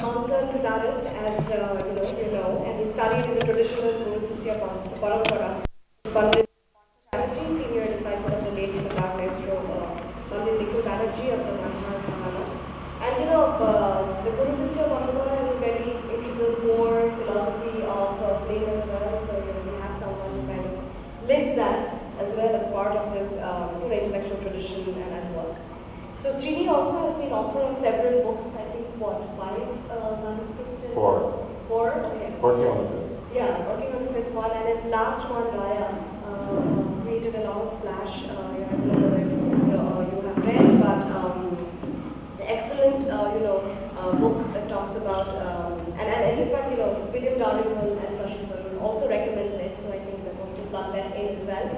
concert sitarist, as you know, and he studied in the traditional Guru Sisya Parampara. Pandit Banerjee, senior disciple of the late Sitar maestro Pandit Nikhil Banerjee of the Mahana. And the Guru Sisya Parampara is a very integral core philosophy of playing as well. So we have someone who kind of lives that as well as part of his intellectual tradition and work. So Srini also has been author of several books. I think what, 5 manuscripts? Four. Four? Okay. Working on the fifth. Yeah, working on the fifth one, and his last one, Raya, created a lot of splash. I don't know whether you have read, but the excellent book that talks about and in fact William Dalrymple and Sachin Tharoor also recommends it. So I think we're going to plug that in as well.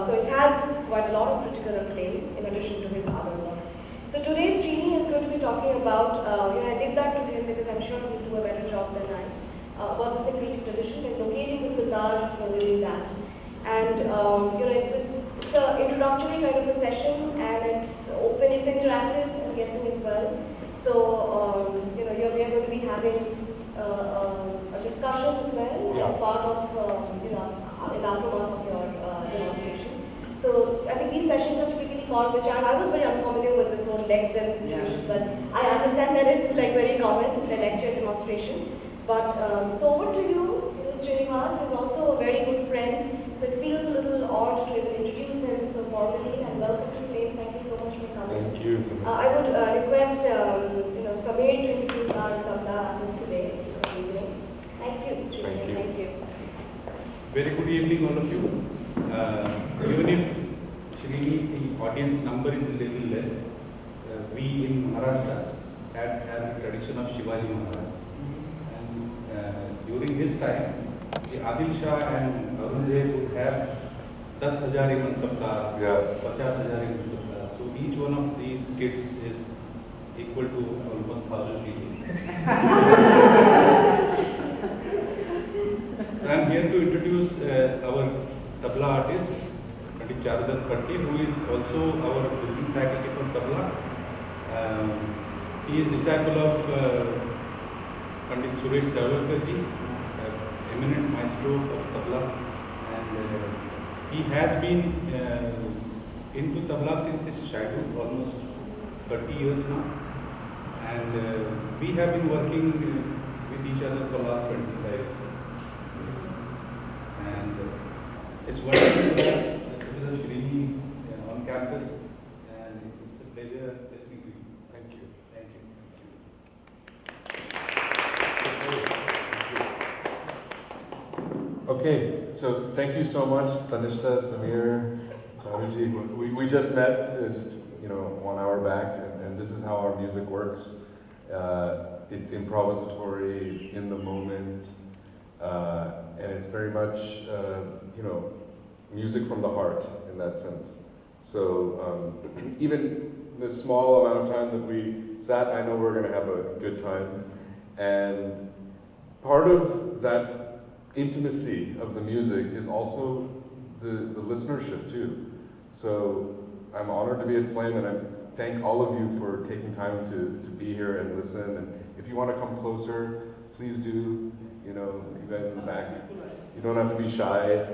So it has quite a lot of critical acclaim in addition to his other works. So today Srini is going to be talking about, I did that to him because I'm sure he'll do a better job than I, about the syncretic tradition and locating the sitar within that. And it's an introductory kind of a session, and it's open, it's interactive, I'm guessing as well. So we are going to be having a discussion as well as part of in aftermath of your demonstration. So I think these sessions are typically called, which I was very unfamiliar with this whole leg demonstration, but I understand that it's like very common, the lecture demonstration. But so over to you, Srinivas is also a very good friend, so it feels a little odd to even introduce him so formally, and welcome to Flame. Thank you so much for coming. Thank you. I would request Samir to introduce our tabla artist today. Thank you, Srinivas. Thank you. Very good evening, all of you. Even if Srini, the audience number is a little less, we in Maharashtra had a tradition of Shivaji Maharaj. And during his time, the Adil Shah and Aurangzeb would have 10,000 in Saptah, 50,000 in Saptah. So each one of these kids is equal to almost 1,000 people. So I am here to introduce our tabla artist, Pandit Charudat Patti, who is also our visiting faculty from tabla. He is disciple of Pandit Suresh Tawalkarji, eminent maestro of tabla, and he has been into tabla since his childhood, almost 30 years now, and we have been working with each other for the last 25 years. And it's wonderful to have Srini on campus, and it's a pleasure listening to you. Thank you. Thank you. Okay, so thank you so much, Tanishta, Samir, Charuji. We just met just 1 hour back, and this is how our music works. It's improvisatory, it's in the moment, and it's very much music from the heart in that sense. So even the small amount of time that we sat, I know we're going to have a good time. And part of that intimacy of the music is also the listenership too. So I'm honored to be at Flame, and I thank all of you for taking time to be here and listen. And if you want to come closer, please do. You guys in the back, you don't have to be shy.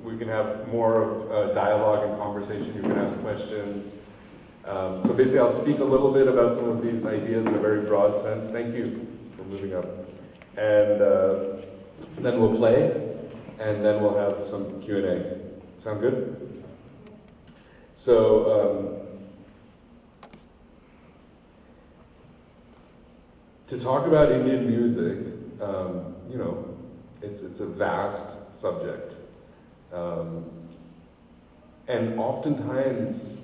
We can have more of dialogue and conversation. You can ask questions. So basically, I'll speak a little bit about some of these ideas in a very broad sense. Thank you for moving up. And then we'll play, and then we'll have some Q&A. Sound good? So to talk about Indian music, it's a vast subject. And oftentimes,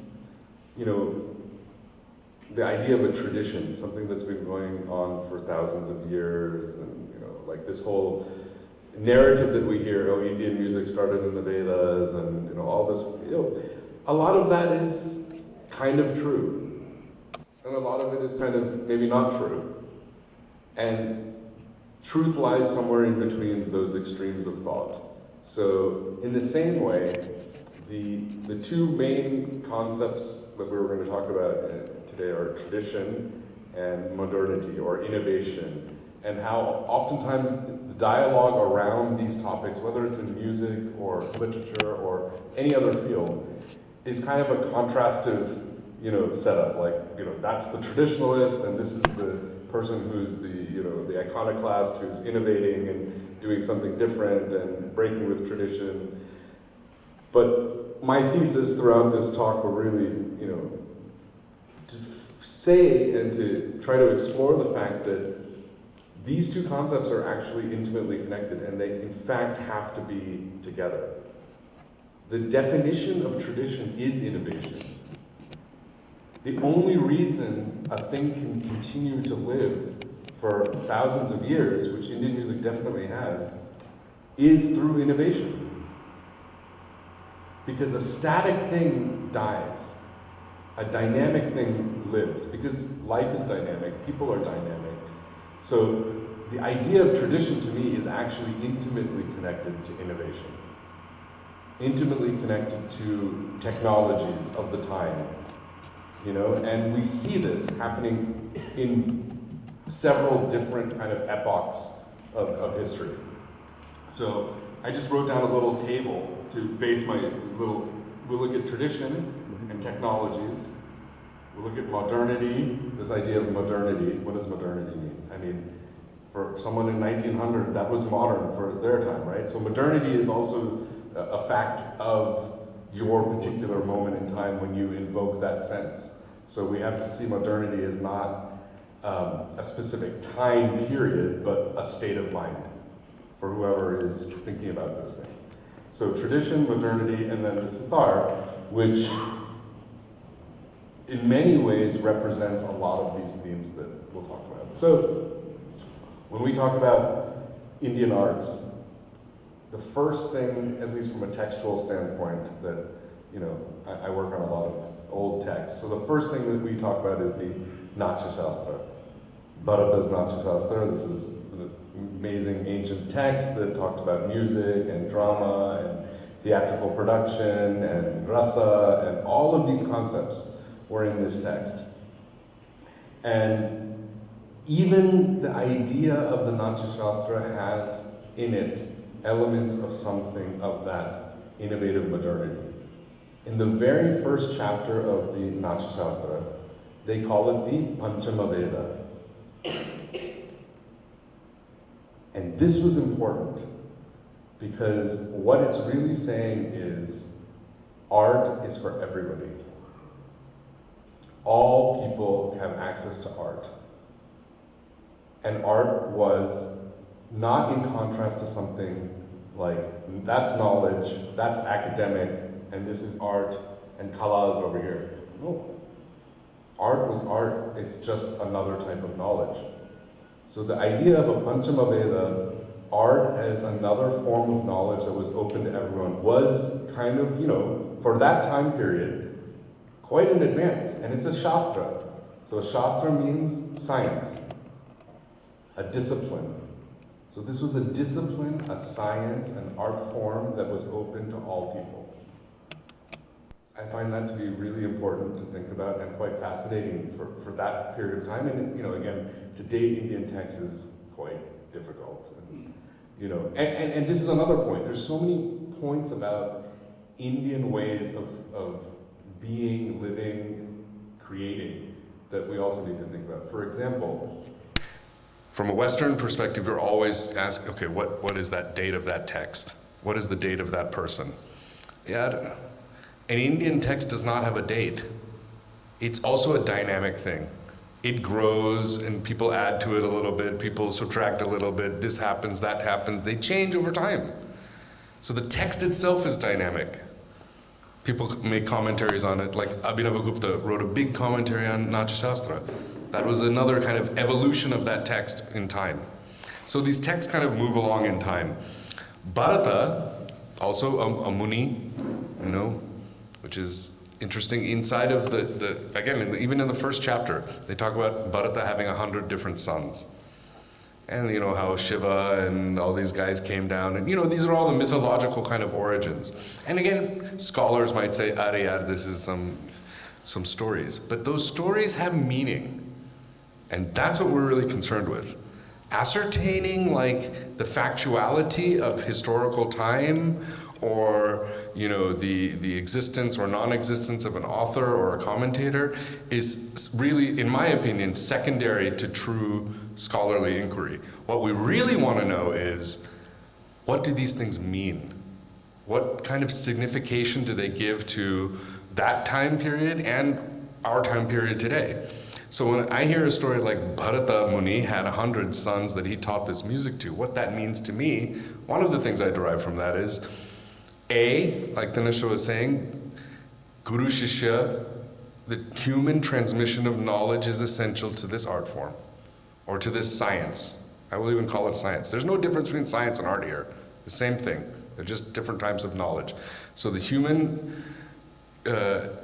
the idea of a tradition, something that's been going on for thousands of years, and like this whole narrative that we hear, Indian music started in the Vedas, and all this, a lot of that is kind of true, and a lot of it is kind of maybe not true. And truth lies somewhere in between those extremes of thought. So in the same way, the two main concepts that we're going to talk about today are tradition and modernity or innovation, and how oftentimes the dialogue around these topics, whether it's in music or literature or any other field, is kind of a contrastive, setup. Like, that's the traditionalist, and this is the person who's the iconoclast, who's innovating and doing something different and breaking with tradition. But my thesis throughout this talk were really, to say and to try to explore the fact that these two concepts are actually intimately connected, and they in fact have to be together. The definition of tradition is innovation. The only reason a thing can continue to live for thousands of years, which Indian music definitely has, is through innovation. Because a static thing dies. A dynamic thing lives. Because life is dynamic, people are dynamic. So the idea of tradition to me is actually intimately connected to innovation. Intimately connected to technologies of the time. And we see this happening in several different kind of epochs of history. So I just wrote down a little table to base my we'll look at tradition and technologies. We'll look at modernity, this idea of modernity. What does modernity mean? I mean, for someone in 1900, that was modern for their time, right? So modernity is also a fact of your particular moment in time when you invoke that sense. So we have to see modernity as not a specific time period, but a state of mind for whoever is thinking about those things. So tradition, modernity, and then the Sitar, which in many ways represents a lot of these themes that we'll talk about. So when we talk about Indian arts, the first thing, at least from a textual standpoint, that I work on a lot of old texts. So the first thing that we talk about is the Natya Shastra. Bharata's Natya Shastra. This is an amazing ancient text that talked about music and drama and theatrical production and rasa, and all of these concepts were in this text. And even the idea of the Natya Shastra has in it elements of something of that innovative modernity. In the very first chapter of the Natya Shastra, they call it the Panchama Veda. And this was important because what it's really saying is art is for everybody. All people have access to art. And art was not in contrast to something like, that's knowledge, that's academic, and this is art, and kala is over here. No. Art was art, it's just another type of knowledge. So the idea of a Panchama Veda, art as another form of knowledge that was open to everyone, was kind of, for that time period, quite an advance. And it's a Shastra. So a Shastra means science, a discipline. So this was a discipline, a science, an art form that was open to all people. I find that to be really important to think about and quite fascinating for that period of time. And again, to date Indian text is quite difficult. And this is another point. There's so many points about Indian ways of being, living, creating that we also need to think about. For example, from a Western perspective, you're always asked, okay, what is that date of that text? What is the date of that person? Yeah, an Indian text does not have a date. It's also a dynamic thing. It grows and people add to it a little bit, people subtract a little bit, this happens, that happens, they change over time. So the text itself is dynamic. People make commentaries on it, like Abhinavagupta wrote a big commentary on Natya Shastra. That was another kind of evolution of that text in time. So these texts kind of move along in time. Bharata, also a Muni, which is interesting. Inside of even in the first chapter, they talk about Bharata having 100 different sons. And how Shiva and all these guys came down, and these are all the mythological kind of origins. And again, scholars might say, this is some stories. But those stories have meaning. And that's what we're really concerned with. Ascertaining like the factuality of historical time, or the existence or non-existence of an author or a commentator is really, in my opinion, secondary to true scholarly inquiry. What we really want to know is, what do these things mean? What kind of signification do they give to that time period and our time period today? So when I hear a story like Bharata Muni had 100 sons that he taught this music to, what that means to me, one of the things I derive from that is, A, like Tanisha was saying, Guru Shishya, the human transmission of knowledge is essential to this art form, or to this science. I will even call it science. There's no difference between science and art here. The same thing. They're just different types of knowledge. So the human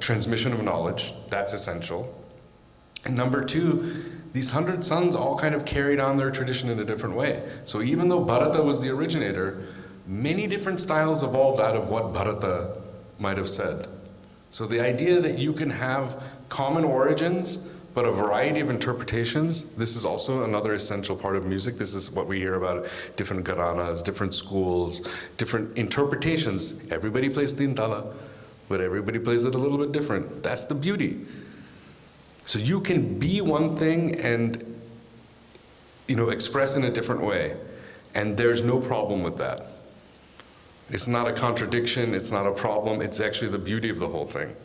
transmission of knowledge, that's essential. And number two, these 100 sons all kind of carried on their tradition in a different way. So even though Bharata was the originator, many different styles evolved out of what Bharata might have said. So the idea that you can have common origins, but a variety of interpretations, this is also another essential part of music. This is what we hear about different gharanas, different schools, different interpretations. Everybody plays Tintala, but everybody plays it a little bit different. That's the beauty. So you can be one thing and express in a different way, and there's no problem with that. It's not a contradiction, it's not a problem, it's actually the beauty of the whole thing.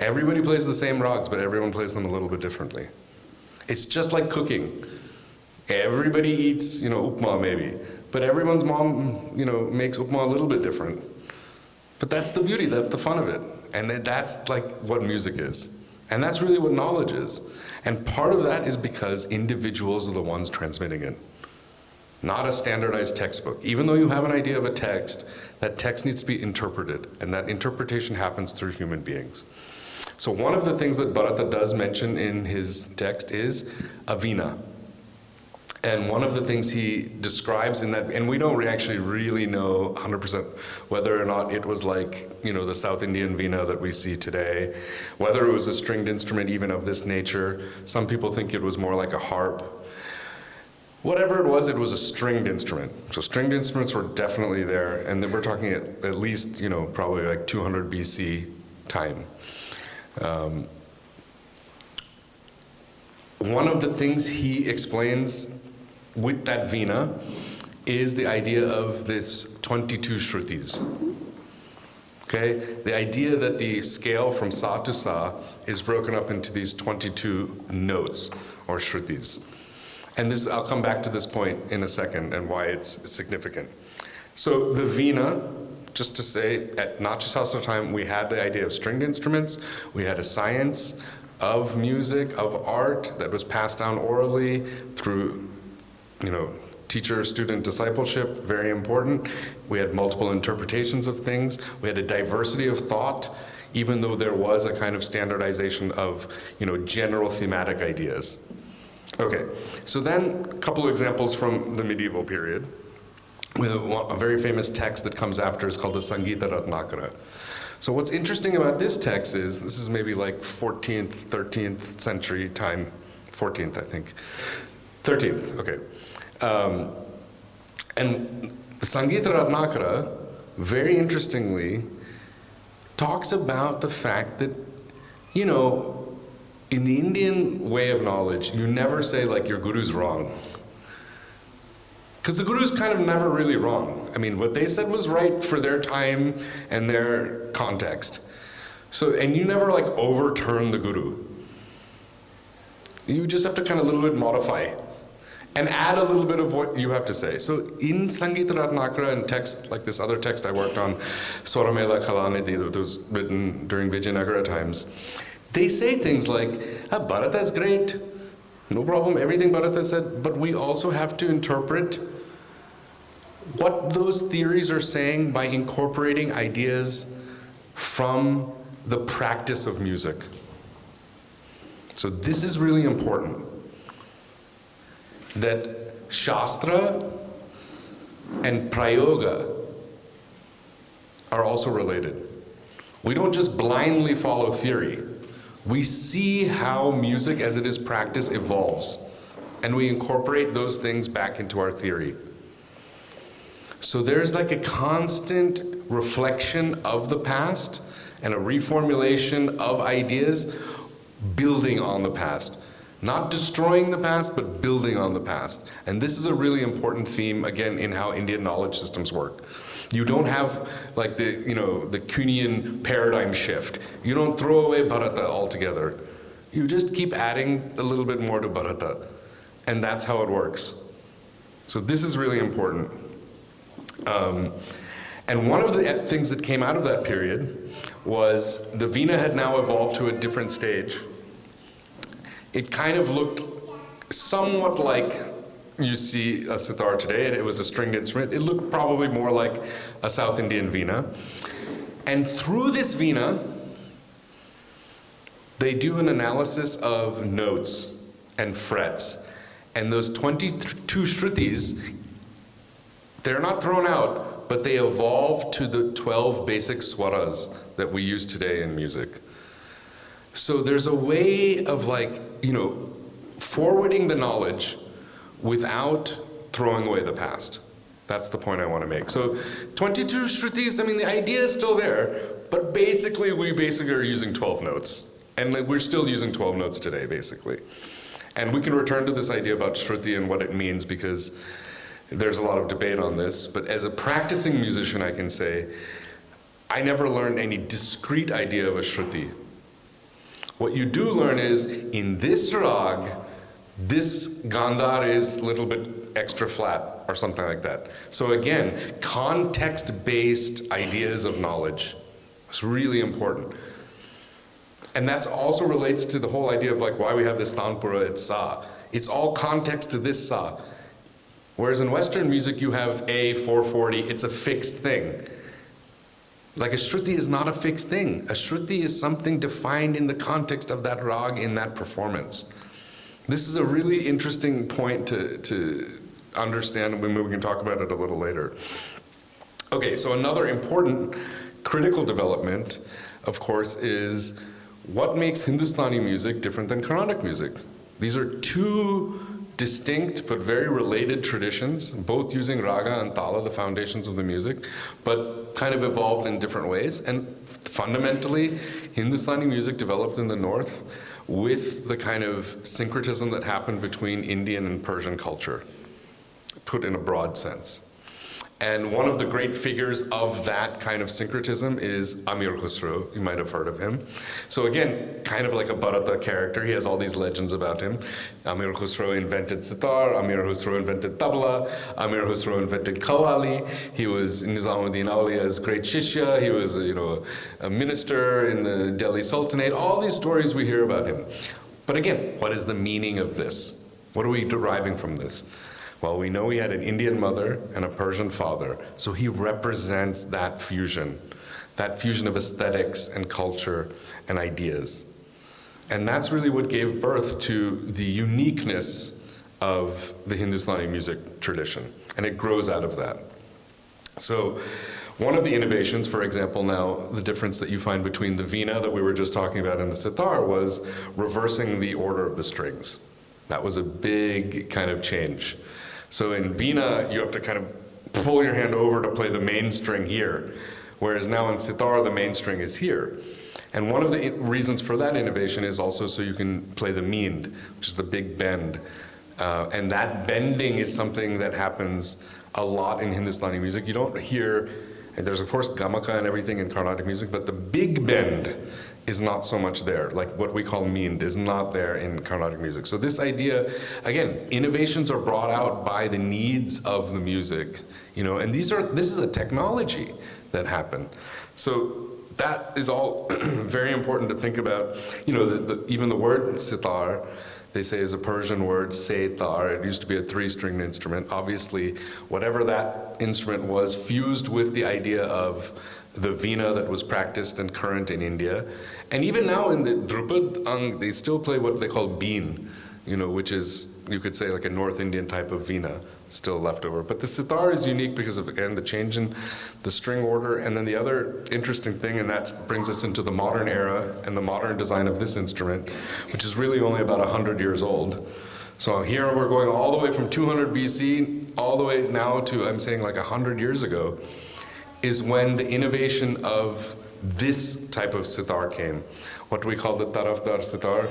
Everybody plays the same rags, but everyone plays them a little bit differently. It's just like cooking. Everybody eats, upma maybe, but everyone's mom, makes upma a little bit different. But that's the beauty, that's the fun of it. And that's like what music is. And that's really what knowledge is. And part of that is because individuals are the ones transmitting it, not a standardized textbook. Even though you have an idea of a text, that text needs to be interpreted, and that interpretation happens through human beings. So one of the things that Bharata does mention in his text is a veena. And one of the things he describes in that, and we don't actually really know 100% whether or not it was like, the South Indian veena that we see today, whether it was a stringed instrument even of this nature. Some people think it was more like a harp. Whatever it was a stringed instrument. So stringed instruments were definitely there, and then we're talking at least, probably like 200 BC time. One of the things he explains with that veena is the idea of this 22 shrutis. Okay? The idea that the scale from sa to sa is broken up into these 22 notes, or shrutis. And this, I'll come back to this point in a second and why it's significant. So the veena, just to say, at Natyasastra time, we had the idea of stringed instruments, we had a science of music, of art, that was passed down orally through teacher-student discipleship, very important. We had multiple interpretations of things. We had a diversity of thought, even though there was a kind of standardization of, general thematic ideas. Okay, so then a couple of examples from the medieval period. A very famous text that comes after is called the Sangita Ratnakara. So what's interesting about this text is, this is maybe like 14th, 13th century time, 14th I think, 13th, okay. And the Sangita Ratnakara, very interestingly, talks about the fact that, in the Indian way of knowledge, you never say like your guru's wrong. Because the guru's kind of never really wrong. I mean, what they said was right for their time and their context. So, and you never like overturn the guru. You just have to kind of a little bit modify and add a little bit of what you have to say. So in Sangita Ratnakara and text, like this other text I worked on, Swaramela Kalanidhi, that was written during Vijayanagara times, they say things like, Bharata's great, no problem, everything Bharata said, but we also have to interpret what those theories are saying by incorporating ideas from the practice of music. So this is really important, that Shastra and Prayoga are also related. We don't just blindly follow theory. we see how music as it is practiced evolves, and we incorporate those things back into our theory. So there's like a constant reflection of the past and a reformulation of ideas building on the past. Not destroying the past, but building on the past. And this is a really important theme, again, in how Indian knowledge systems work. You don't have like the Kuhnian paradigm shift. You don't throw away Bharata altogether. You just keep adding a little bit more to Bharata. And that's how it works. So this is really important. And one of the things that came out of that period was the Veena had now evolved to a different stage. It kind of looked somewhat like you see a sitar today. It was a stringed instrument. It looked probably more like a South Indian Veena. And through this Veena, they do an analysis of notes and frets. And those 22 shrutis, they're not thrown out, but they evolve to the 12 basic swaras that we use today in music. So there's a way of forwarding the knowledge without throwing away the past. That's the point I want to make. So 22 shrutis, I mean, the idea is still there, but basically we are using 12 notes. And we're still using 12 notes today, basically. And we can return to this idea about shruti and what it means, because there's a lot of debate on this. But as a practicing musician, I can say, I never learned any discrete idea of a shruti. What you do learn is, in this rag, this gandhar is a little bit extra flat, or something like that. So again, context-based ideas of knowledge is really important. And that also relates to the whole idea of why we have this tanpura, it's sa. It's all context to this sa. Whereas in Western music, you have A, 440, it's a fixed thing. Like a shruti is not a fixed thing. A shruti is something defined in the context of that rag in that performance. This is a really interesting point to understand, and we can talk about it a little later. Okay, so another important critical development, of course, is what makes Hindustani music different than Carnatic music? These are two distinct but very related traditions, both using raga and tala, the foundations of the music, but kind of evolved in different ways. And fundamentally, Hindustani music developed in the north with the kind of syncretism that happened between Indian and Persian culture, put in a broad sense. And one of the great figures of that kind of syncretism is Amir Khusro. You might have heard of him. So again, kind of like a Bharata character. He has all these legends about him. Amir Khusro invented sitar. Amir Khusro invented tabla. Amir Khusro invented qawwali. He was Nizamuddin Aulia's great shishya. He was, a minister in the Delhi Sultanate. All these stories we hear about him. But again, what is the meaning of this? What are we deriving from this? Well, we know he had an Indian mother and a Persian father, so he represents that fusion of aesthetics and culture and ideas. And that's really what gave birth to the uniqueness of the Hindustani music tradition, and it grows out of that. So one of the innovations, for example, now, the difference that you find between the Veena that we were just talking about and the sitar was reversing the order of the strings. That was a big kind of change. So in Veena, you have to kind of pull your hand over to play the main string here, whereas now in sitar, the main string is here. And one of the reasons for that innovation is also so you can play the meend, which is the big bend. And that bending is something that happens a lot in Hindustani music. You don't hear, and there's of course gamaka and everything in Carnatic music, but the big bend is not so much there. Like what we call meend is not there in Carnatic music. So this idea, again, innovations are brought out by the needs of the music, and this is a technology that happened. So that is all very important to think about. Even the word sitar, they say is a Persian word, setar. It used to be a 3-stringed instrument. Obviously, whatever that instrument was fused with the idea of the Veena that was practiced and current in India. And even now in the Drupad, they still play what they call been, which is, you could say, like a North Indian type of Veena. still left over. But the sitar is unique because of, again, the change in the string order. And then the other interesting thing, and that brings us into the modern era and the modern design of this instrument, which is really only about 100 years old. So here we're going all the way from 200 BC all the way now to, I'm saying, like 100 years ago, is when the innovation of this type of sitar came. What we call the tarafdar sitar,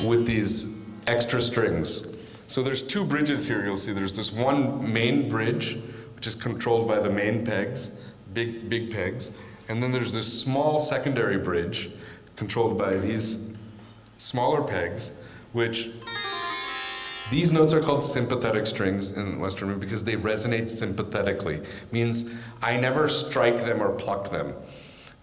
with these extra strings. So there's two bridges here, you'll see. There's this one main bridge, which is controlled by the main pegs, big pegs. And then there's this small secondary bridge, controlled by these smaller pegs, which these notes are called sympathetic strings in Western music because they resonate sympathetically. Means I never strike them or pluck them.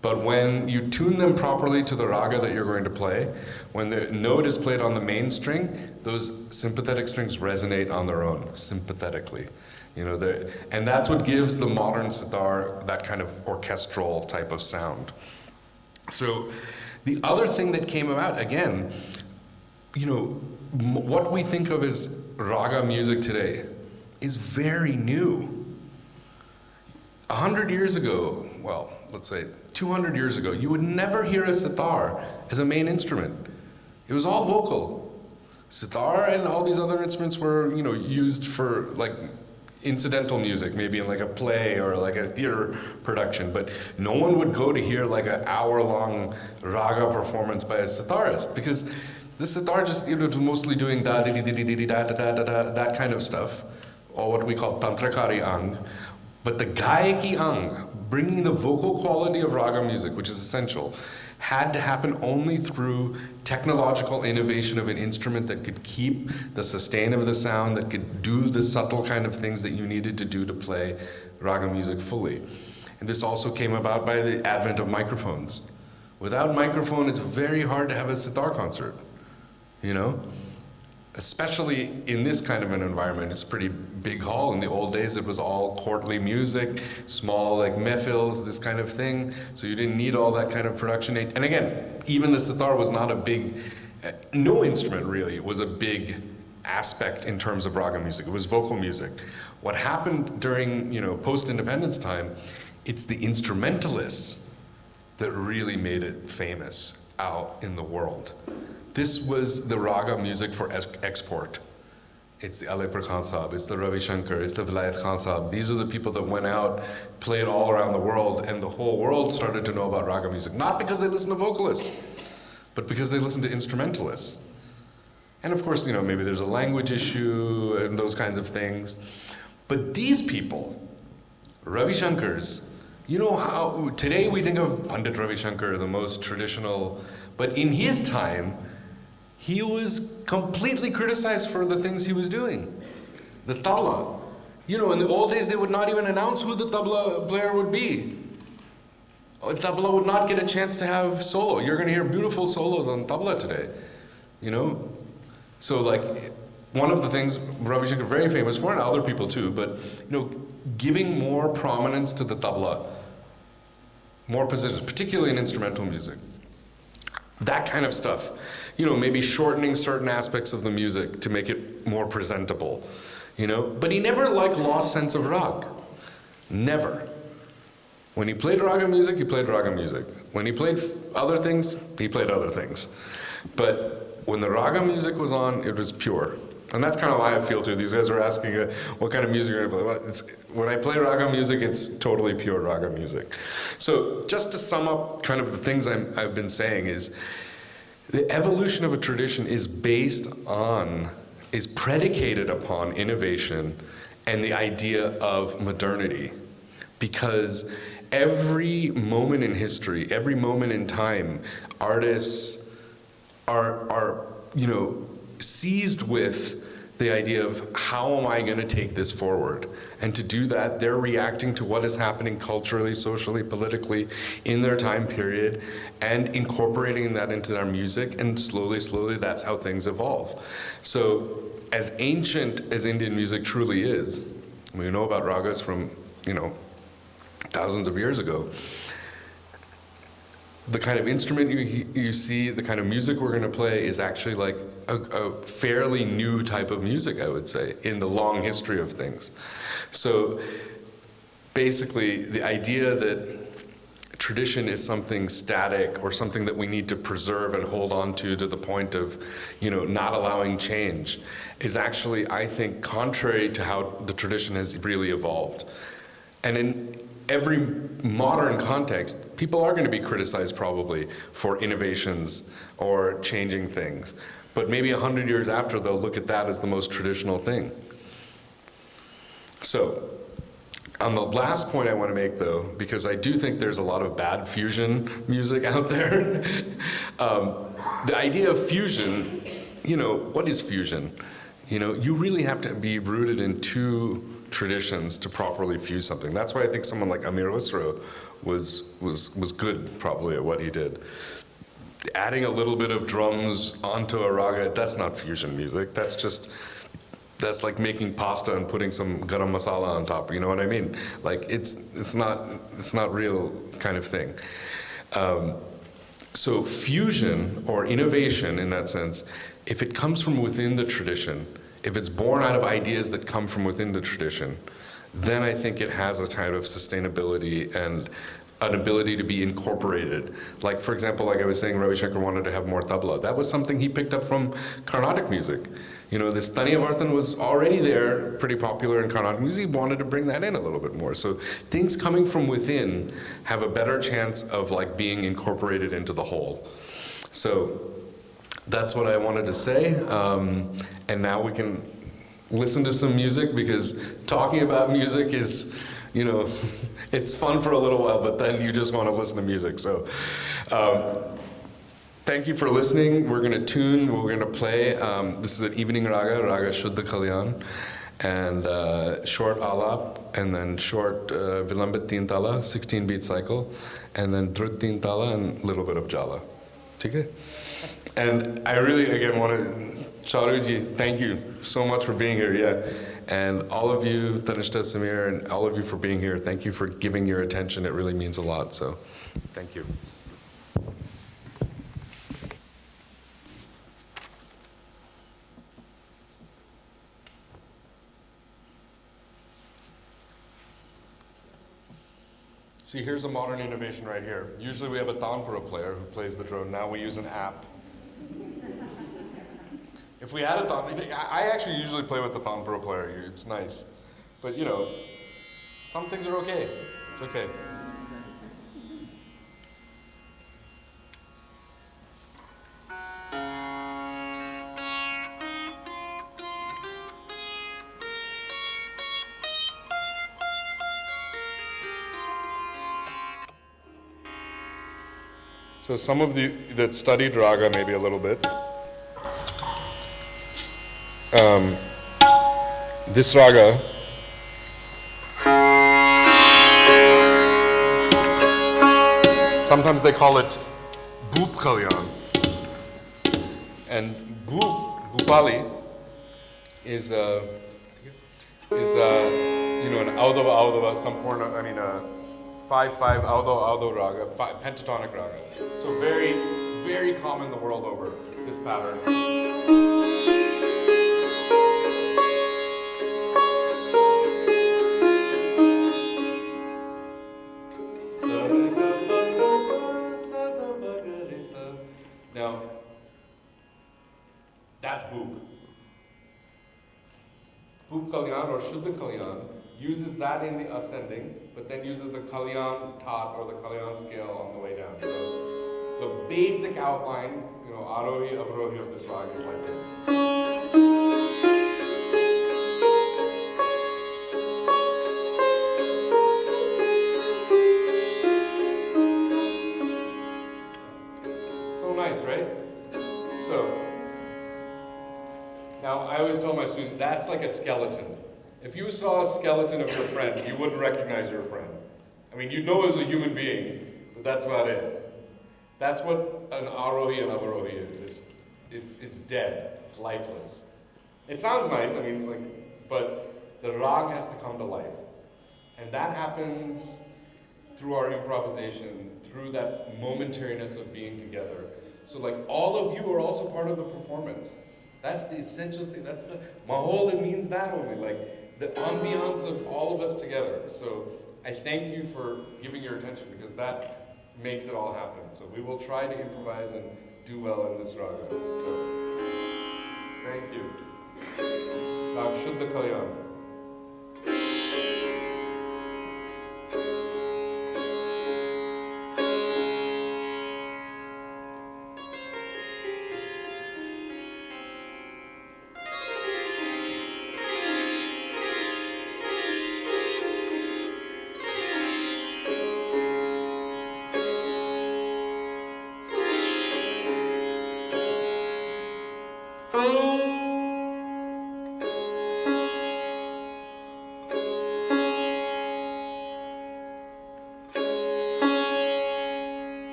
But when you tune them properly to the raga that you're going to play, when the note is played on the main string, those sympathetic strings resonate on their own, sympathetically. You know, and that's what gives the modern sitar that kind of orchestral type of sound. So the other thing that came about, again, you know, what we think of as raga music today is very new. 100 years ago, well, let's say 200 years ago, you would never hear a sitar as a main instrument. It was all vocal. Sitar and all these other instruments were, you know, used for like incidental music, maybe in like a play or like a theater production, but no one would go to hear like an hour-long raga performance by a sitarist, because the sitar just, you know, was mostly doing da di di di di da da da da that kind of stuff, or what we call tantrakari ang. But the gayaki ang, bringing the vocal quality of raga music, which is essential, had to happen only through technological innovation of an instrument that could keep the sustain of the sound, that could do the subtle kind of things that you needed to do to play raga music fully. And this also came about by the advent of microphones. Without microphone, it's very hard to have a sitar concert, you know? Especially in this kind of an environment. It's a pretty big hall. In the old days, it was all courtly music, small like mehfils, this kind of thing. So you didn't need all that kind of production. And again, even the sitar was not a big, no instrument really was a big aspect in terms of raga music. It was vocal music. What happened during, you know, post-independence time, it's the instrumentalists that really made it famous out in the world. This was the raga music for export. It's the Alipur Khan Sahib, it's the Ravi Shankar, it's the Vilayat Khan Sahib. These are the people that went out, played all around the world, and the whole world started to know about raga music. Not because they listened to vocalists, but because they listened to instrumentalists. And of course, you know, maybe there's a language issue and those kinds of things. But these people, Ravi Shankars, you know how, today we think of Pandit Ravi Shankar, the most traditional, but in his time, he was completely criticized for the things he was doing. The tabla. You know, in the old days, they would not even announce who the tabla player would be. Tabla would not get a chance to have solo. You're going to hear beautiful solos on tabla today, you know? So like, one of the things Ravi Shankar very famous for, and other people too, but you know, giving more prominence to the tabla, more positions, particularly in instrumental music. That kind of stuff. You know, maybe shortening certain aspects of the music to make it more presentable, you know? But he never like lost sense of rag. Never. When he played raga music, he played raga music. When he played other things, he played other things. But when the raga music was on, it was pure. And that's kind of how I feel too. These guys are asking what kind of music you're gonna play. Well, when I play raga music, it's totally pure raga music. So just to sum up kind of the things I've been saying is, the evolution of a tradition is predicated upon innovation and the idea of modernity. Because every moment in history, every moment in time, artists are you know, seized with the idea of how am I going to take this forward? And to do that, they're reacting to what is happening culturally, socially, politically in their time period and incorporating that into their music, and slowly, slowly, that's how things evolve. So as ancient as Indian music truly is, we know about ragas from, you know, thousands of years ago, the kind of instrument you see, the kind of music we're going to play is actually like a fairly new type of music, I would say, in the long history of things. So basically, the idea that tradition is something static or something that we need to preserve and hold on to the point of, not allowing change is actually, I think, contrary to how the tradition has really evolved. And in every modern context, people are going to be criticized probably for innovations or changing things. But maybe 100 years after, they'll look at that as the most traditional thing. So, on the last point I want to make, though, because I do think there's a lot of bad fusion music out there, the idea of fusion, what is fusion? You really have to be rooted in two traditions to properly fuse something. That's why I think someone like Amir Khusro was good, probably, at what he did. Adding a little bit of drums onto a raga, that's not fusion music. That's like making pasta and putting some garam masala on top. You know what I mean? Like it's not real kind of thing. So fusion or innovation, in that sense, if it comes from within the tradition, if it's born out of ideas that come from within the tradition, then I think it has a type of sustainability and an ability to be incorporated. Like, for example, like I was saying, Ravi Shankar wanted to have more tabla. That was something he picked up from Carnatic music. This Taniyavartan was already there, pretty popular in Carnatic music. He wanted to bring that in a little bit more. So things coming from within have a better chance of like being incorporated into the whole. So that's what I wanted to say. And now we can listen to some music, because talking about music is, it's fun for a little while, but then you just want to listen to music. So thank you for listening. We're going to play. This is an evening raga Shuddha Kalyan, and short alap, and then short vilambit teen tala, 16-beat cycle, and then drut teen tala, and a little bit of jala. Okay? And I really, again, want to, Charuji, thank you so much for being here, yeah. And all of you, Tanishta, Samir, and all of you for being here, thank you for giving your attention. It really means a lot, so thank you. See, here's a modern innovation right here. Usually we have a tanpura player who plays the drone. Now we use an app. If we had a tanpura, I actually usually play with the tanpura player. It's nice. But some things are okay. It's okay. So some of you that studied raga maybe a little bit, this raga sometimes they call it Bhoop Kalyan. And Bhupali is an Audava Sampurna, 5/5 Audo raga, pentatonic raga. So very, very common the world over, this pattern. Now, that's Bhoop. Bhoop Kalyan or Shuddha Kalyan uses that in the ascending, but then uses the Kalyan tat or the Kalyan scale on the way down. So the basic outline, Arohi, Avrohi of this raga is like this. So nice, right? So, now I always tell my students, that's like a skeleton. If you saw a skeleton of your friend, you wouldn't recognize your friend. I mean, you'd know it was a human being, but that's about it. That's what an Arohi and Avarohi is. It's dead. It's lifeless. It sounds nice, but the rag has to come to life. And that happens through our improvisation, through that momentariness of being together. So like all of you are also part of the performance. That's the essential thing. That's the mahol. It means that only, like the ambiance of all of us together. So I thank you for giving your attention, because that makes it all happen. So we will try to improvise and do well in this raga. So, thank you. Rag Shuddha Kalyan.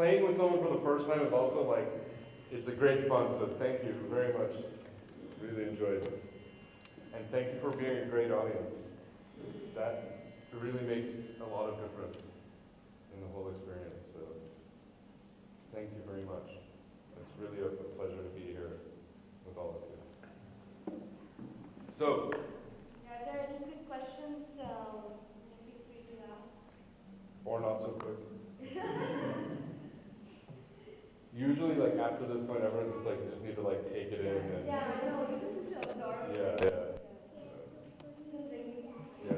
playing with someone for the first time is also like, it's a great fun, so thank you very much. Really enjoyed it. And thank you for being a great audience. That really makes a lot of difference in the whole experience, so thank you very much. It's really a pleasure to be here with all of you. So, Are there any quick questions? Feel free to ask. or not so quick. Usually, like after this point, everyone's just like, you just need to like take it in. And Yeah, I know. You just need to absorb it. yeah, Still thinking. yeah.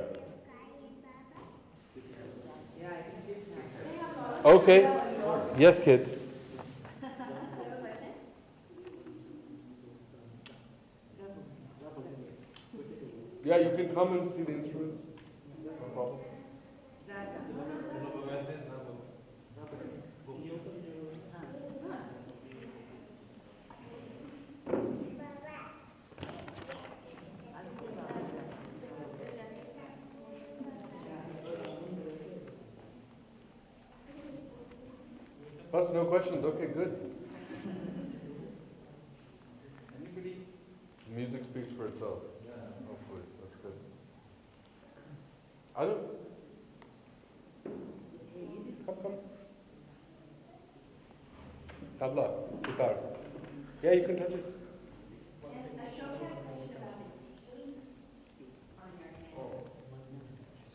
Yeah. Okay. Yes, kids. Yeah, you can come and see the instruments. No problem. Plus, no questions. Okay, good. Anybody? Music speaks for itself. Yeah. Hopefully, that's good. I don't. Come. Tabla, sitar. Yeah, you can touch it.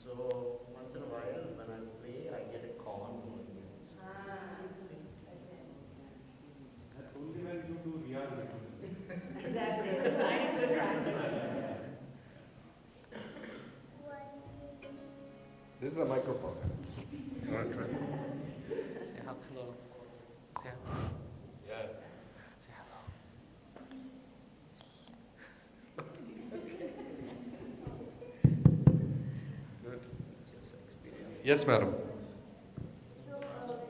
So once in a while when I play, I get a con. That's only when you do riyaz. Exactly. It's a sign of good practice. This is a microphone. You want to try? Say hello. Say hello. Yeah. Say hello. Good. Just experience. Yes, madam. So,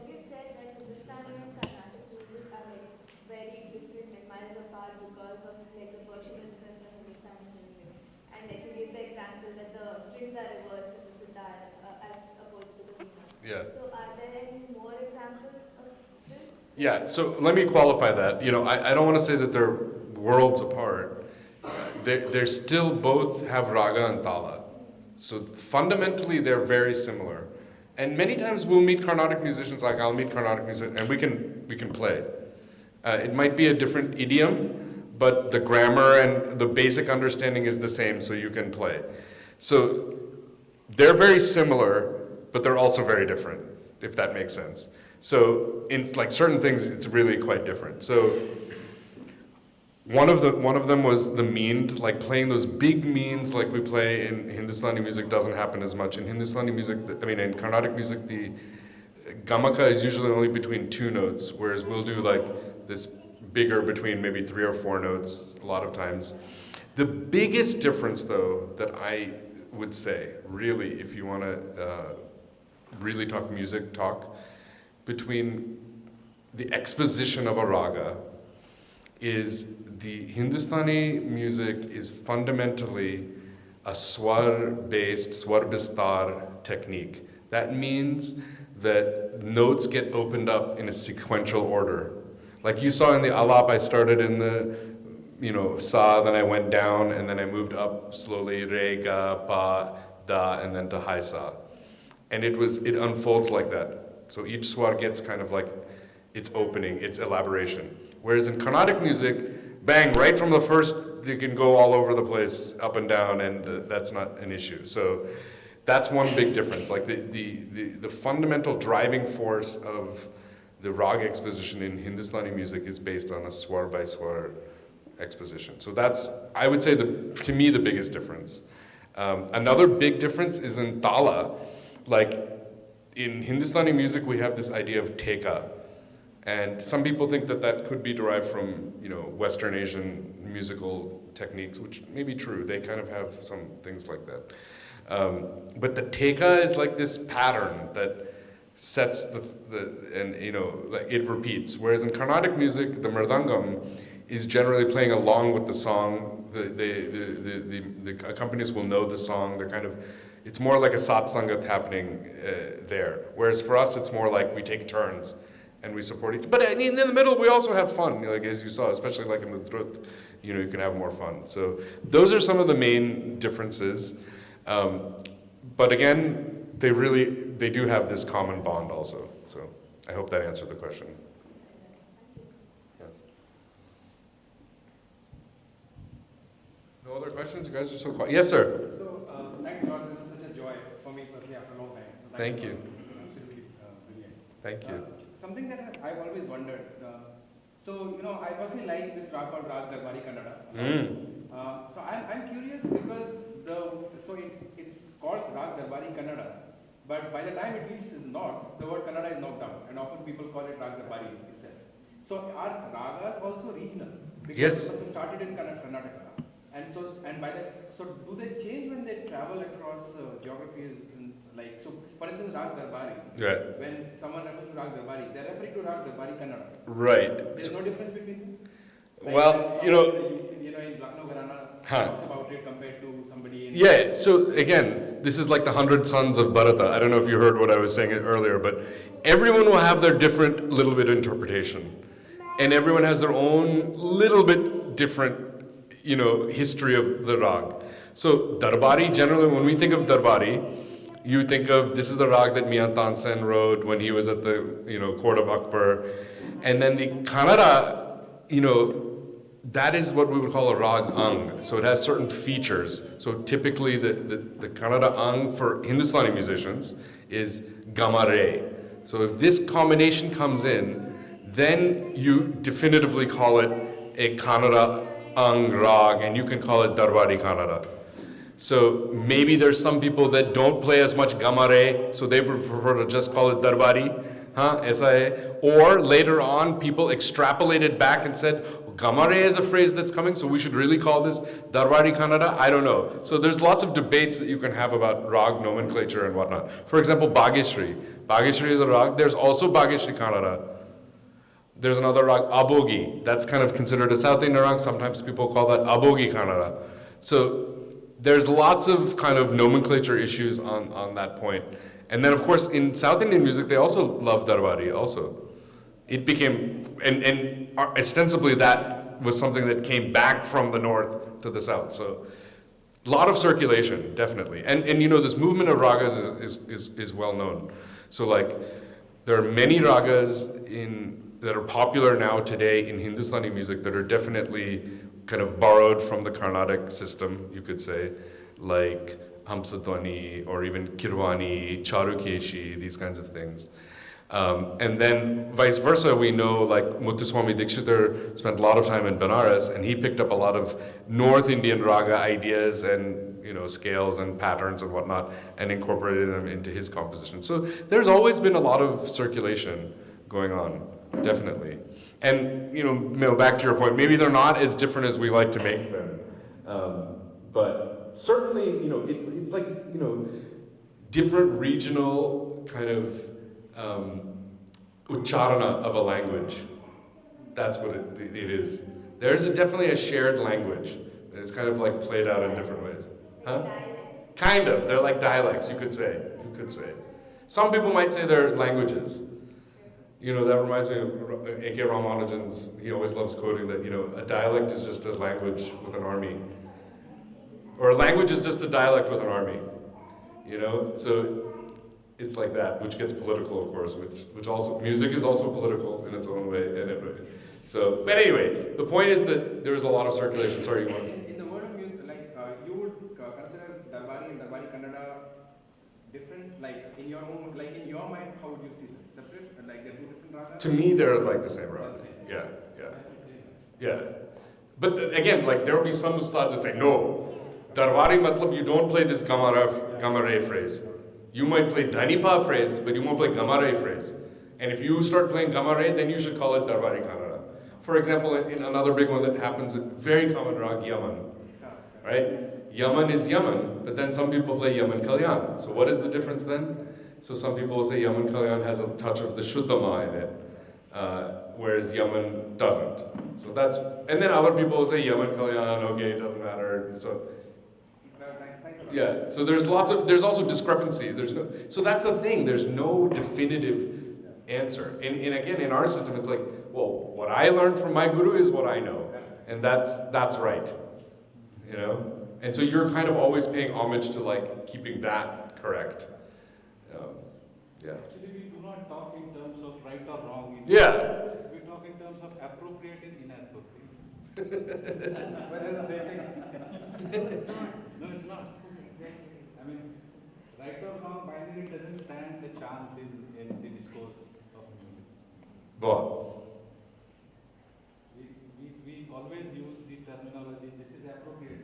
you said that Hindustani and Carnatic music are like very different, like miles apart because of like the Persian influence of Hindustani music. And like you gave the example that the strings are reversed in the sitar as opposed to the veena. Yeah. So, are there any more examples of this? Yeah, so let me qualify that. You know, I don't want to say that they're worlds apart. They're still both have raga and tala. So fundamentally, they're very similar. And many times we'll meet Carnatic musicians, like I'll meet Carnatic musicians, and we can play. It might be a different idiom, but the grammar and the basic understanding is the same, so you can play. So they're very similar, but they're also very different, if that makes sense. So in like certain things, it's really quite different. So one of them was the meend, like playing those big means like we play in Hindustani music doesn't happen as much. In Hindustani music, in Carnatic music, the gamaka is usually only between 2 notes, whereas we'll do like this bigger between maybe 3 or 4 notes a lot of times. The biggest difference though that I would say, really, if you want to really talk music, between the exposition of a raga is the Hindustani music is fundamentally a swar-based, swar bistar technique. That means that notes get opened up in a sequential order. Like you saw in the alap, I started in the, sa, then I went down, and then I moved up slowly, re, ga, pa, da, and then to high sa. And it unfolds like that. So each swar gets kind of like its opening, its elaboration. Whereas in Carnatic music, bang, right from the first, you can go all over the place, up and down, and that's not an issue. So that's one big difference. Like the fundamental driving force of the raga exposition in Hindustani music is based on a swar by swar exposition. So that's, I would say, to me, the biggest difference. Another big difference is in tala. Like in Hindustani music, we have this idea of teka. And some people think that that could be derived from, Western Asian musical techniques, which may be true. They kind of have some things like that. But the teka is like this pattern that sets like it repeats. Whereas in Carnatic music, the mridangam is generally playing along with the song. The accompanists will know the song. It's more like a satsangat happening there. Whereas for us, it's more like we take turns and we support each. But in the middle, we also have fun, like as you saw, especially like in the Drut, you can have more fun. So those are some of the main differences. But again, they do have this common bond also. So I hope that answered the question. Yes. No other questions? You guys are so quiet. Yes, sir. So, thanks a lot. This was such a joy for me personally after a long time. So Thank you. Absolutely brilliant. Thank you. Something that I've always wondered. So, I personally like this rag called Rag Darbari Kannada. So I'm curious because it's called Rag Darbari Kannada, but by the time it reaches the north, the word Kannada is knocked out, and often people call it Rag Darbari itself. So are ragas also regional? Because Yes. it started in Karnataka. And so do they change when they travel across geographies? For instance, Rag Darbari. Right. When someone refers to Rag Darbari, they're referring to Rag Darbari Kannada. Right. There's no difference between them? Well, in Lucknow Gharana talks about it compared to somebody in... Yeah, so again, this is like the 100 sons of Bharata. I don't know if you heard what I was saying earlier, but everyone will have their different little bit of interpretation. And everyone has their own little bit different history of the rag. So Darbari, generally when we think of Darbari, you think of, this is the rag that Mian Tansen wrote when he was at the court of Akbar. And then the Kannada, that is what we would call a rag ang. So it has certain features. So typically the Kannada ang for Hindustani musicians is gamare. So if this combination comes in, then you definitively call it a Kannada ang rag, and you can call it Darbari Kannada. So maybe there's some people that don't play as much gamare, so they would prefer to just call it Darbari, or later on people extrapolated back and said, gamare is a phrase that's coming, so we should really call this Darbari Kannada. I don't know. So there's lots of debates that you can have about rag nomenclature and whatnot. For example, Bhageshri. Bhageshri is a rag. There's also Bhageshri Kannada. There's another rag, Abogi. That's kind of considered a South Indian rag. Sometimes people call that Abogi Kannada. So there's lots of kind of nomenclature issues on that point. And then of course in South Indian music, they also love Darbari also. It became, and ostensibly that was something that came back from the north to the south. So a lot of circulation, definitely. And this movement of ragas is well known. So like, there are many ragas that are popular now today in Hindustani music that are definitely kind of borrowed from the Carnatic system, you could say, like Hamsadwani or even Kirwani, Charukeshi, these kinds of things. And then vice versa, we know like Muthuswami Dikshitar spent a lot of time in Benares, and he picked up a lot of North Indian raga ideas and scales and patterns and whatnot, and incorporated them into his composition. So there's always been a lot of circulation going on, definitely. And back to your point, maybe they're not as different as we like to make them, but certainly it's like different regional kind of ucharana of a language. That's what it is. There's definitely a shared language. It's kind of like played out in different ways. Huh? Kind of. They're like dialects, you could say. Some people might say they're languages. That reminds me of A.K. Ramanujan's, he always loves quoting that, a dialect is just a language with an army. Or a language is just a dialect with an army. So it's like that, which gets political, of course, which also, music is also political in its own way. But anyway, the point is that there's a lot of circulation. Sorry, you want? In the world of music, you would consider Darbari and Darbari Kannada different, in your mind, how would you see them? Separate? Like they're two different ragas? To me, they're like the same rag. Yeah. But again, there will be some ustads that say, no, Darbari matlab, you don't play this gamare phrase. You might play Dhanipa phrase, but you won't play gamare phrase. And if you start playing gamare, then you should call it Darbari Kannada. For example, in another big one that happens, a very common rag, Yaman. Right? Yaman is Yaman, but then some people play Yaman Kalyan. So what is the difference then? So some people will say Yaman Kalyan has a touch of the Shuddhama in it, whereas Yaman doesn't. So and then other people will say Yaman Kalyan, okay, it doesn't matter. So so there's also discrepancy. So that's the thing. There's no definitive answer. And again, in our system, it's like, well, what I learned from my guru is what I know, and that's right, you know. And so you're kind of always paying homage to like keeping that correct. Yeah. Actually, we do not talk in terms of right or wrong. Yeah. We talk in terms of appropriate and inappropriate. But it's the same thing. No, it's not. I mean, right or wrong binary doesn't stand a chance in the discourse of music. Well, We always use the terminology, this is appropriate.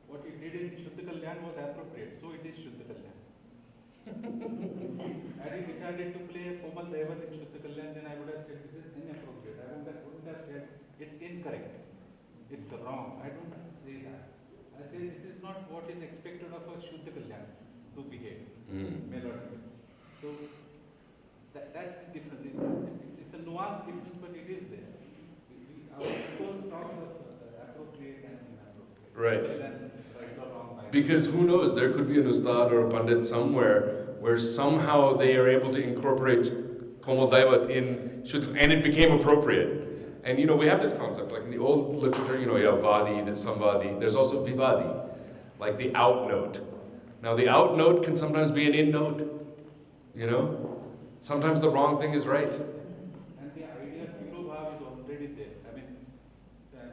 What you did in Shuddha Kalyan was appropriate, so it is Shuddha Kalyan. Had you decided to play Komal Devat in Shuddha Kalyan, then I would have said this is inappropriate. I wouldn't have said it's incorrect, it's wrong. I don't say that. I say this is not what is expected of a Shuddha Kalyan to behave, melodically. So that's the difference. It's a nuanced difference, but it is there. Our discourse talks of appropriate and inappropriate. Right. Rather than right or wrong binary. because who knows, there could be an ustad or a pandit somewhere where somehow they are able to incorporate Komal Daivat in Shuddha, and it became appropriate. And you know, we have this concept, like in the old literature, you know, you have Vadi, there's Samvadi, there's also Vivadi, like the out note. Now the out note can sometimes be an in note, you know? Sometimes the wrong thing is right. And the idea of Virobhav is already there. I mean,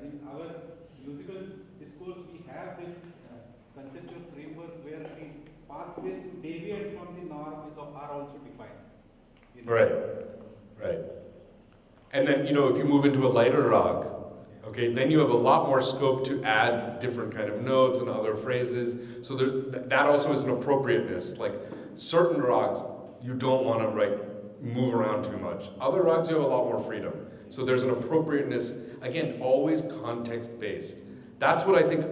in our musical discourse, we have this conceptual framework where the pathways to deviate from the norm are also defined. You know? Right, right. And then, you know, if you move into a lighter rag, okay, then you have a lot more scope to add different kind of notes and other phrases. So that also is an appropriateness. Like certain rags, you don't want to move around too much. Other rags, you have a lot more freedom. So there's an appropriateness, again, always context-based. That's what I think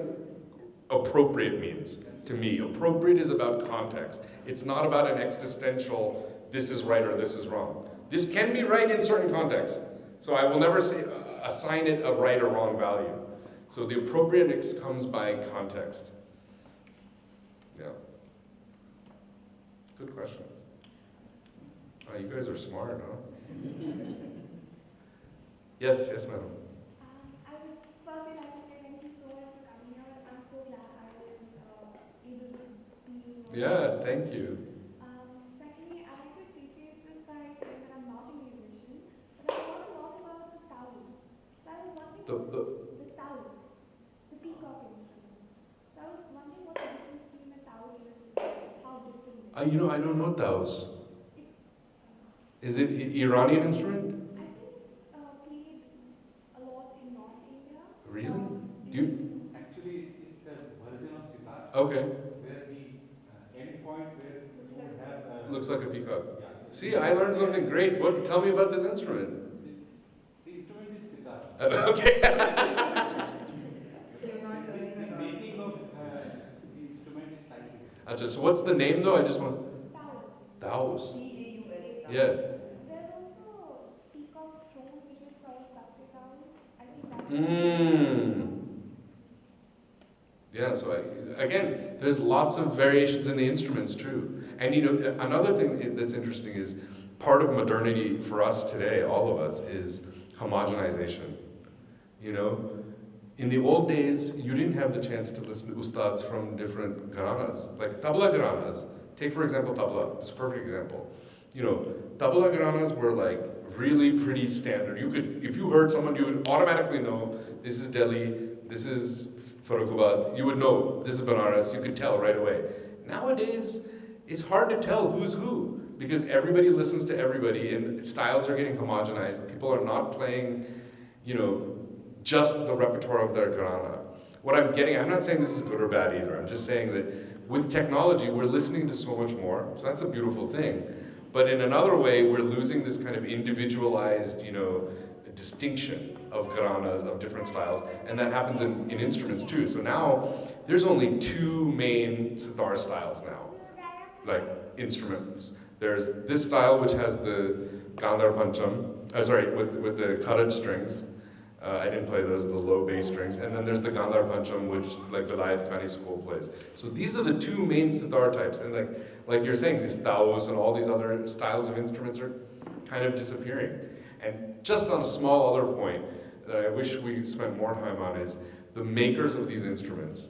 appropriate means to me. Appropriate is about context. It's not about an existential, this is right or this is wrong. This can be right in certain contexts. So I will never say, assign it a right or wrong value. So the appropriateness comes by context. Yeah. Good questions. Oh, you guys are smart, huh? Yes, madam. I would firstly like to say thank you so much for coming here. I'm so glad I was able to be here. Yeah, thank you. Secondly, I like to preface this by saying that I'm not a musician, but I learned a lot about the taus. So I was wondering the taus, the peacock instrument. So I was wondering what the difference between a taus and a peacock, how different it is. You know, I don't know taus. Is it Iranian instrument? I think it's played a lot in North India. Really? Do you? Actually, it's a version of Sitar. Okay. Where the end point where you would have Looks like a peacock. yeah. See, I learned something great. What? Tell me about this instrument. The instrument is Sitar. Okay. The making of the instrument is slightly different. Achha, so what's the name though? I just want. Taus. Taus. Taus. Yeah. There's also peacock throne, which is called Tapte Taus. I think that's Yeah, so again, there's lots of variations in the instruments, true. And you know, another thing that's interesting is part of modernity for us today, all of us, is homogenization. You know, in the old days, you didn't have the chance to listen to ustads from different gharanas, like tabla gharanas. Take for example tabla, it's a perfect example. You know, tabla gharanas were like really pretty standard. You could, if you heard someone, you would automatically know this is Delhi, this is Farrukhabad, you would know this is Banaras, you could tell right away. Nowadays, it's hard to tell who's who because everybody listens to everybody and styles are getting homogenized. People are not playing, you know, just the repertoire of their gharana. What I'm getting, I'm not saying this is good or bad either, I'm just saying that with technology, we're listening to so much more, so that's a beautiful thing. But in another way, we're losing this kind of individualized, you know, distinction of gharanas, of different styles, and that happens in instruments too. So now, there's only two main sitar styles now, like instruments. There's this style which has the Gandhar Pancham, with the kharaj strings. I didn't play those, the low bass strings. And then there's the Gandhar Pancham, which like Vilayat Khani school plays. So these are the two main sitar types. And like you're saying, these taos and all these other styles of instruments are kind of disappearing. And just on a small other point that I wish we spent more time on is the makers of these instruments.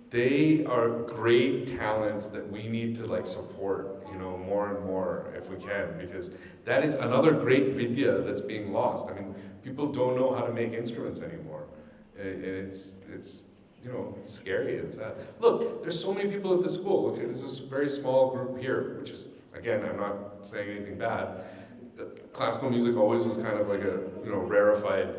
They are great talents that we need to like support, you know, more and more if we can, because that is another great vidya that's being lost. I mean, people don't know how to make instruments anymore. And it's you know, it's scary and sad. Look, there's so many people at this school. Look, there's this very small group here, which is, again, I'm not saying anything bad. Classical music always was kind of like a, you know, rarefied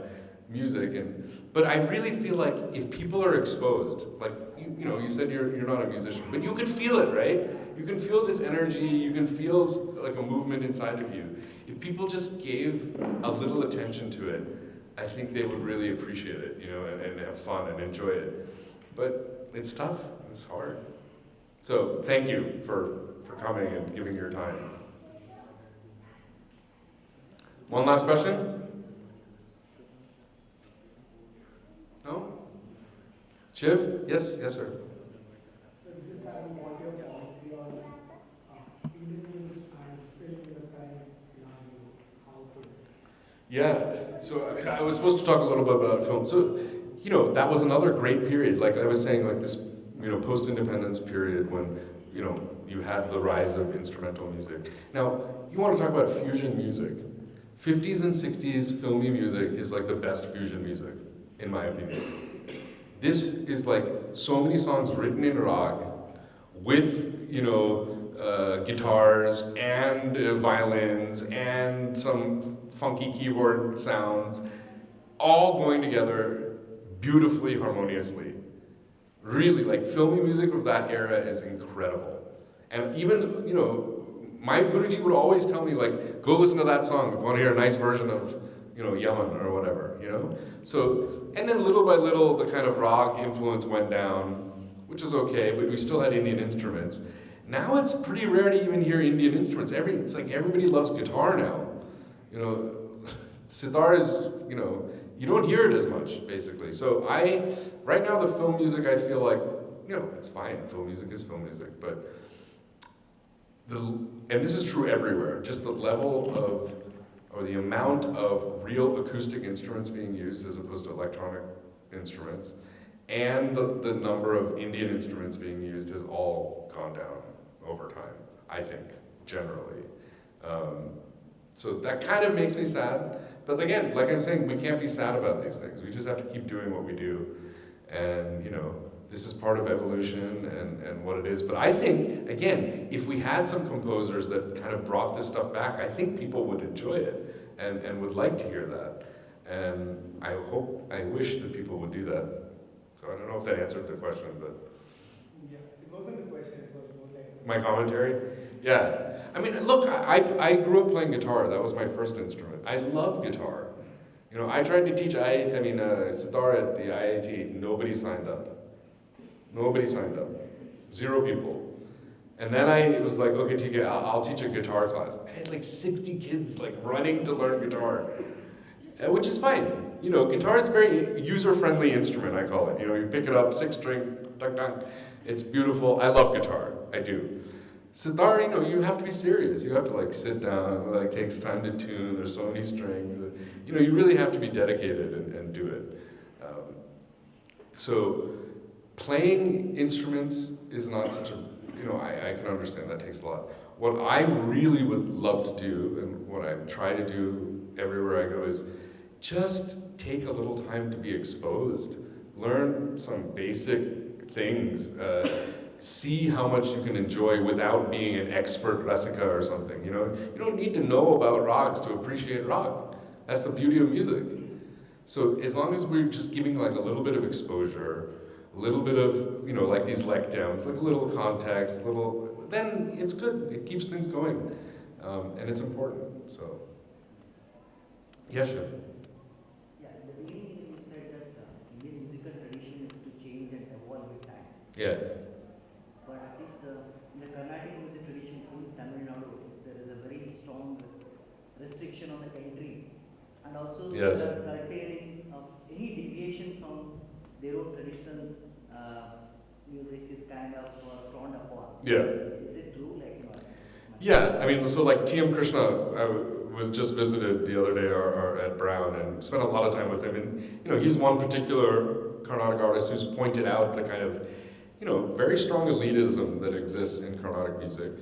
music, but I really feel like if people are exposed, like, you know, you said you're not a musician, but you could feel it, right? You can feel this energy, you can feel like a movement inside of you. If people just gave a little attention to it, I think they would really appreciate it, you know, and have fun and enjoy it. But it's tough, it's hard. So thank you for coming and giving your time. One last question? No? Shiv? Yes, yes, sir. So this is having what your commentary on Indian music and film in the current scenario, how it is. Yeah, so I was supposed to talk a little bit about film. So, you know, that was another great period. Like I was saying, like this, you know, post-independence period when, you know, you had the rise of instrumental music. Now, you want to talk about fusion music. 50s and 60s filmy music is like the best fusion music, in my opinion. This is like so many songs written in raga with, you know, guitars and violins and some funky keyboard sounds, all going together beautifully, harmoniously. Really, like filmy music of that era is incredible. And even, you know, my Guruji would always tell me, like, go listen to that song if you want to hear a nice version of, you know, Yaman or whatever, you know? So, and then little by little, the kind of rock influence went down, which is okay, but we still had Indian instruments. Now it's pretty rare to even hear Indian instruments. It's like everybody loves guitar now. You know, Sitar is, you know, you don't hear it as much, basically. So right now the film music, I feel like, you know, it's fine. Film music is film music, but and this is true everywhere, just the level of, or the amount of real acoustic instruments being used as opposed to electronic instruments, and the number of Indian instruments being used has all gone down over time, I think, generally. So that kind of makes me sad. But again, like I'm saying, we can't be sad about these things. We just have to keep doing what we do. And, you know, this is part of evolution and what it is. But I think, again, if we had some composers that kind of brought this stuff back, I think people would enjoy it and would like to hear that. And I wish that people would do that. So I don't know if that answered the question, but. Yeah, it wasn't a question, it was more like. My commentary? Yeah. I mean, look, I grew up playing guitar. That was my first instrument. I love guitar. You know, I tried to teach, Sitar at the IIT. Nobody signed up. Nobody signed up. 0 people. And then I was like, okay, TK, I'll teach a guitar class. I had like 60 kids like running to learn guitar, which is fine. You know, guitar is a very user-friendly instrument, I call it. You know, you pick it up, 6-string, dunk, dunk. It's beautiful. I love guitar. I do. Sitar, you know, you have to be serious. You have to like sit down. It like takes time to tune. There's so many strings. You know, you really have to be dedicated and do it. So playing instruments is not such a, you know, I can understand that takes a lot. What I really would love to do, and what I try to do everywhere I go, is just take a little time to be exposed. Learn some basic things. See how much you can enjoy without being an expert rasika or something. You know, you don't need to know about rags to appreciate rag. That's the beauty of music. So as long as we're just giving like a little bit of exposure, a little bit of, you know, like these letdowns, like a little context, then it's good. It keeps things going, and it's important. So, yeah, Shiv. Yeah, in the beginning you said that Indian musical tradition is to change and evolve with time. Yeah. But at least in the Carnatic music tradition in Tamil Nadu, there is a very strong restriction on the entry. And also Yes. the curtailing of any deviation from their own traditional music is kind of frowned upon. Yeah. Is it true? Like, you know, Yeah, I mean, so like T.M. Krishna was just visited the other day at Brown and spent a lot of time with him. And he's one particular Carnatic artist who's pointed out the kind of very strong elitism that exists in Carnatic music,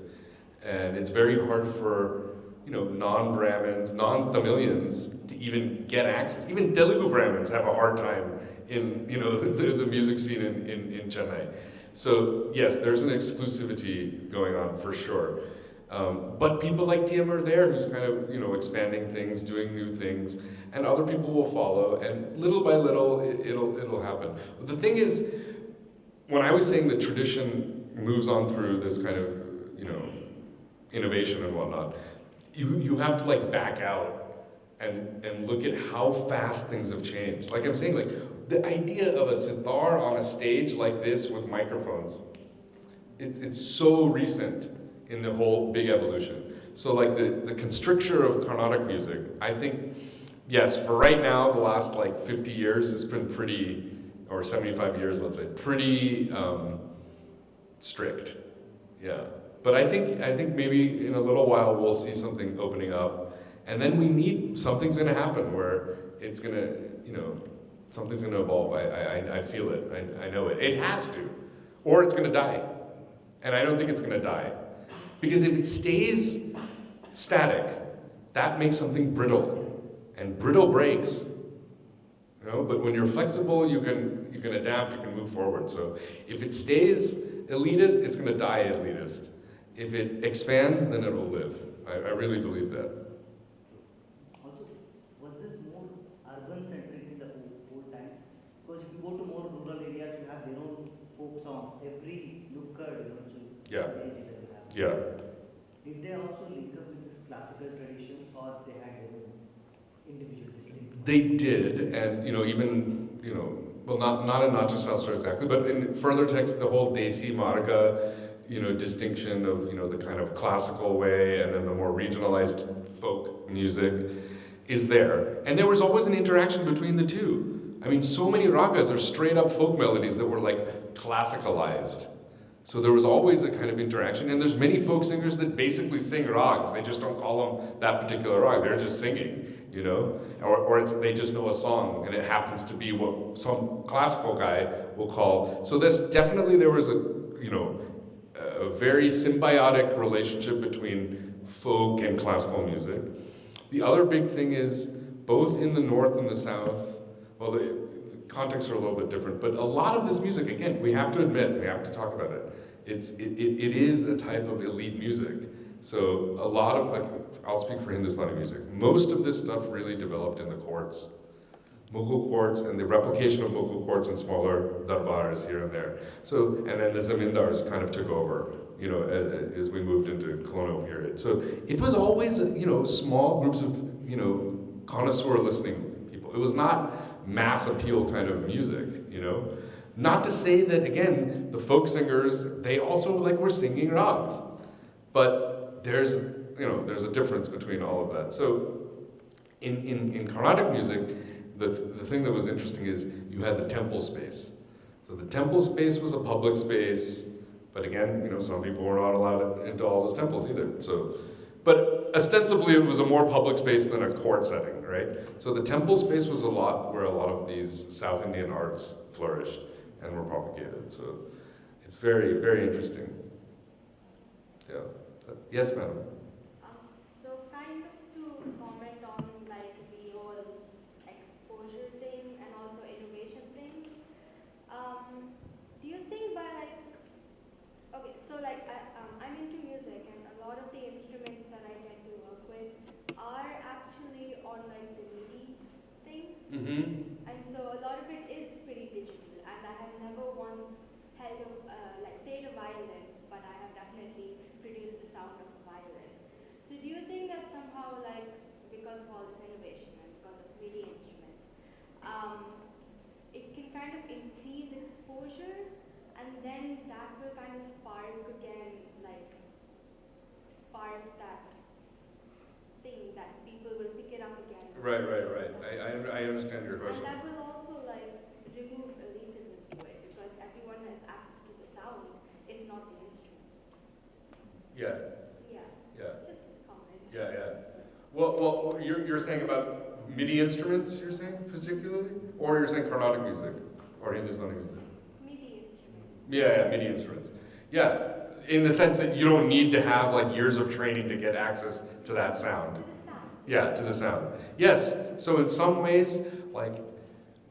and it's very hard for non-Brahmins, non-Tamilians to even get access. Even Telugu Brahmins have a hard time in the music scene in Chennai. So yes, there's an exclusivity going on for sure. But people like Tiem are there, who's kind of expanding things, doing new things, and other people will follow. And little by little, it'll happen. But the thing is, when I was saying that tradition moves on through this kind of innovation and whatnot, you have to like back out and look at how fast things have changed. Like I'm saying, like the idea of a sitar on a stage like this with microphones, it's so recent in the whole big evolution. So like the constricture of Carnatic music, I think, yes, for right now, the last like 50 years has been pretty, or 75 years, let's say, pretty strict. Yeah. But I think maybe in a little while we'll see something opening up, and then something's gonna happen where it's gonna, something's gonna evolve. I feel it, I know it. It has to, or it's gonna die. And I don't think it's gonna die. Because if it stays static, that makes something brittle, and brittle breaks. But when you're flexible, you can adapt, you can move forward. So if it stays elitist, it's gonna die elitist. If it expands, then it will live. I really believe that. Also, was this more urban-centric in the old times? Because if you go to more rural areas, you have their own folk songs. Every nukkad, Yeah. have. Yeah. Did they also link up with this classical traditions, or they had their own individual distinct? They did, and even well, not in Natya Shastra exactly, but in further text, the whole Desi Marga, distinction of the kind of classical way and then the more regionalized folk music is there. And there was always an interaction between the two. I mean, so many ragas are straight up folk melodies that were like classicalized. So there was always a kind of interaction, and there's many folk singers that basically sing rags. They just don't call them that particular rag. They're just singing, or they just know a song, and it happens to be what some classical guy will call. So there was a very symbiotic relationship between folk and classical music. The other big thing is, both in the north and the south, well, the contexts are a little bit different, but a lot of this music, again, we have to admit, we have to talk about it. It is a type of elite music. So a lot of, I'll speak for Hindustani music, most of this stuff really developed in the courts. Mughal courts and the replication of Mughal courts in smaller darbars here and there. So, and then the zamindars kind of took over, as we moved into colonial period. So it was always, small groups of, connoisseur listening people. It was not mass appeal kind of music, Not to say that, again, the folk singers, they also were singing rags. But there's a difference between all of that. So in Carnatic music, the thing that was interesting is you had the temple space. So the temple space was a public space, but again, some people were not allowed into all those temples either. So, but ostensibly it was a more public space than a court setting, right? So the temple space was where a lot of these South Indian arts flourished and were propagated. So it's very, very interesting. Yeah. Yes, madam. So kind of to comment on the whole exposure thing and also innovation thing. Do you think by okay, so I'm into music, and a lot of the instruments that I tend to work with are actually on the MIDI things. Mm-hmm. And so a lot of it is pretty digital, and I have never once played a violin, but I have definitely produced the sound of a violin. So do you think that somehow, because of all this innovation and because of MIDI instruments, it can kind of increase exposure, and then that will kind of spark that thing that people will pick it up again. Right. I understand your question. And that will also remove elitism to it, because everyone has access to the sound, if not the instrument. Yeah. Yeah. Yeah. Just a comment. Yeah. Well, you're saying about MIDI instruments, you're saying particularly? Or you're saying Carnatic music? Or Hindustani music? MIDI instruments. Yeah, MIDI instruments. Yeah, in the sense that you don't need to have like years of training to get access to that sound. To the sound. Yeah, to the sound. Yes, so in some ways, like,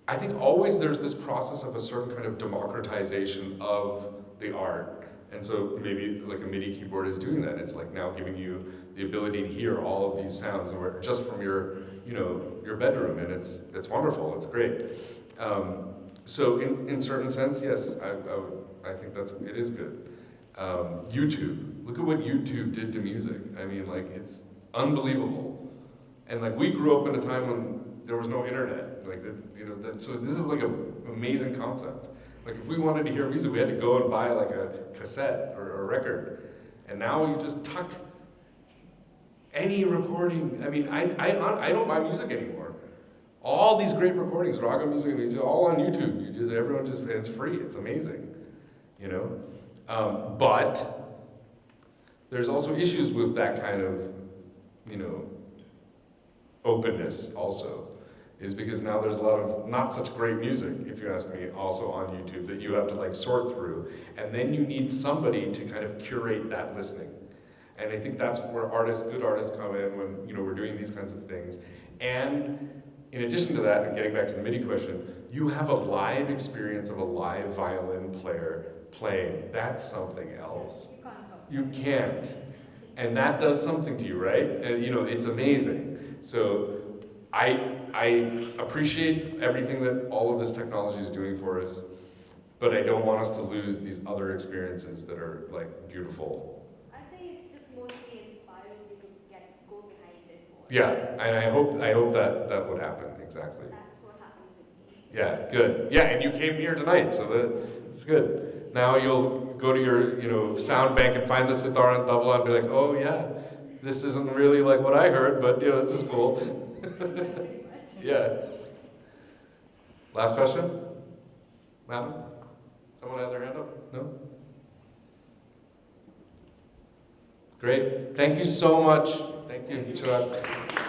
I think always there's this process of a certain kind of democratization of the art. And so maybe like a MIDI keyboard is doing that. It's like now giving you the ability to hear all of these sounds just from your, your bedroom, and it's wonderful, it's great. So in certain sense, yes, I think it is good. YouTube, look at what YouTube did to music. I mean, like, it's unbelievable. And like, we grew up in a time when there was no internet. Like, so this is like an amazing concept. Like, if we wanted to hear music, we had to go and buy like a cassette or a record. And now you just tuck any recording. I mean, I don't buy music anymore. All these great recordings, raga music, it's all on YouTube. It's free. It's amazing, But there's also issues with that kind of, openness also, is because now there's a lot of not such great music, if you ask me, also on YouTube that you have to like sort through, and then you need somebody to kind of curate that listening. And I think that's where good artists come in when we're doing these kinds of things. And in addition to that, and getting back to the MIDI question, you have a live experience of a live violin player playing. That's something else. You can't. And that does something to you, right? And it's amazing. So I appreciate everything that all of this technology is doing for us, but I don't want us to lose these other experiences that are like beautiful. I think it just mostly inspires you to go behind it more. Yeah, and I hope that would happen, exactly. That's what happens with me. Yeah, good. Yeah, and you came here tonight, so that's good. Now you'll go to your sound bank and find the sitar and tabla and be like, oh yeah, this isn't really like what I heard, but this is cool. Yeah. Last question? Madam? Someone had their hand up? No? Great. Thank you so much. Thank you, Chirag.